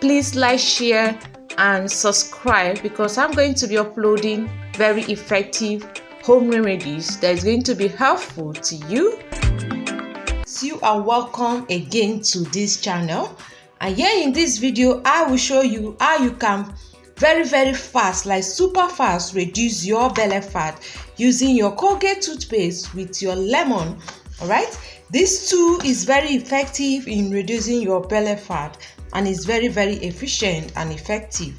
please like, share and subscribe, because I'm going to be uploading very effective home remedies that is going to be helpful to you. So you are welcome again to this channel, and here in this video I will show you how you can very fast, like super fast, reduce your belly fat using your Colgate toothpaste with your lemon. All right, this tool is very effective in reducing your belly fat and is very efficient and effective.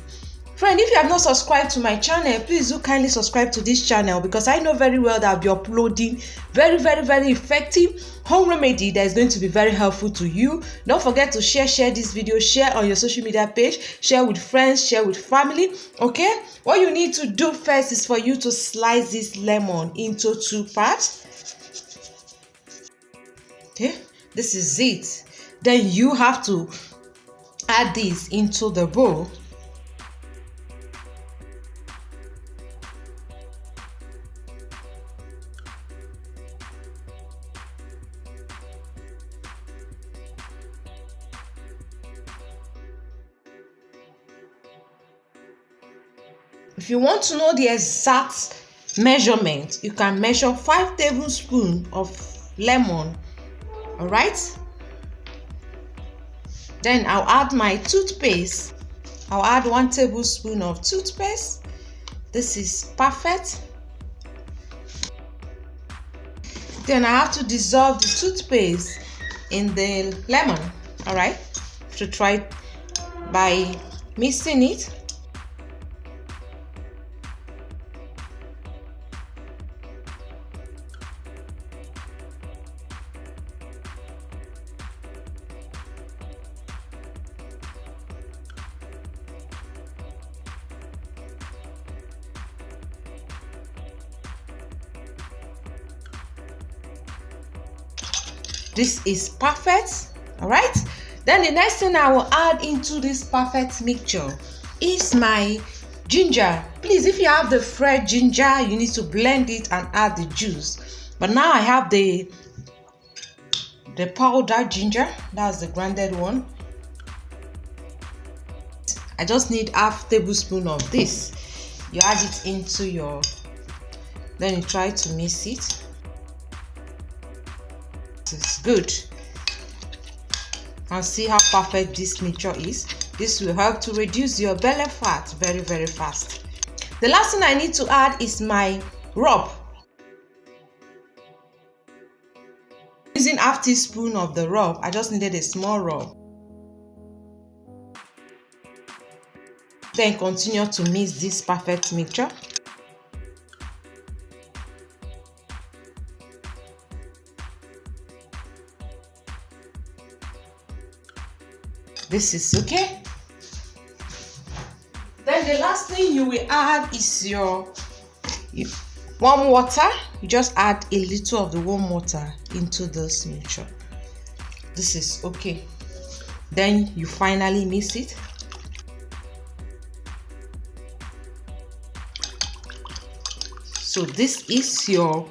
Friend, if you have not subscribed to my channel, please do kindly subscribe to this channel, because I know very well that I'll be uploading very effective home remedy that is going to be very helpful to you. Don't forget to share this video, share on your social media page, share with friends, share with family. Okay, what you need to do first is for you to slice this lemon into 2 parts. Okay, this is it. Then you have to add this into the bowl. If you want to know the exact measurement, you can measure 5 tablespoons of lemon. All right. Then I'll add my toothpaste. I'll add 1 tablespoon of toothpaste. This is perfect. Then I have to dissolve the toothpaste in the lemon. All right. To try it by mixing it. This is perfect. All right, then the next thing I will add into this perfect mixture is my ginger. Please, if you have the fresh ginger, you need to blend it and add the juice. But now I have the powdered ginger. That's the grounded one. I just need half tablespoon of this. You add it into your, then you try to mix it. It's good. And see how perfect this mixture is. This will help to reduce your belly fat very fast. The last thing I need to add is my rub. Using half teaspoon of the rub, I just needed a small rub. Then continue to mix this perfect mixture. This is okay. Then the last thing you will add is your warm water. You just add a little of the warm water into this mixture. This is okay. Then you finally mix it. So this is your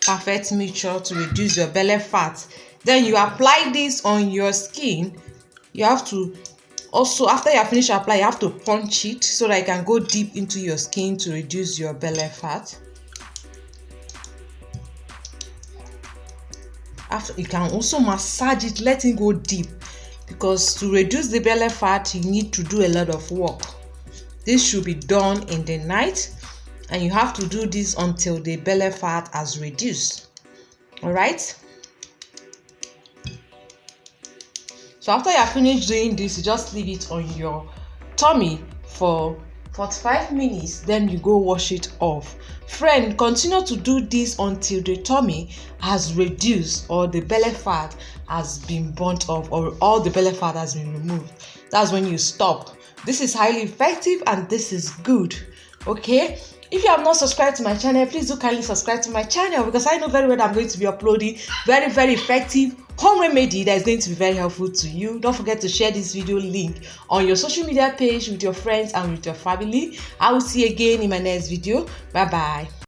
perfect mixture to reduce your belly fat. Then you apply this on your skin. You have to also, after you have finished applying, you have to punch it so that it can go deep into your skin to reduce your belly fat. After, you can also massage it, let it go deep, because to reduce the belly fat you need to do a lot of work. This should be done in the night, and you have to do this until the belly fat has reduced. All right. So after you are finished doing this, you just leave it on your tummy for 45 minutes, then you go wash it off. Friend, continue to do this until the tummy has reduced or the belly fat has been burnt off or all the belly fat has been removed. That's when you stop. This is highly effective and this is good. Okay, if you have not subscribed to my channel, please do kindly subscribe to my channel, because I know very well that I'm going to be uploading very effective home remedy that is going to be very helpful to you. Don't forget to share this video link on your social media page with your friends and with your family. I will see you again in my next video. Bye bye.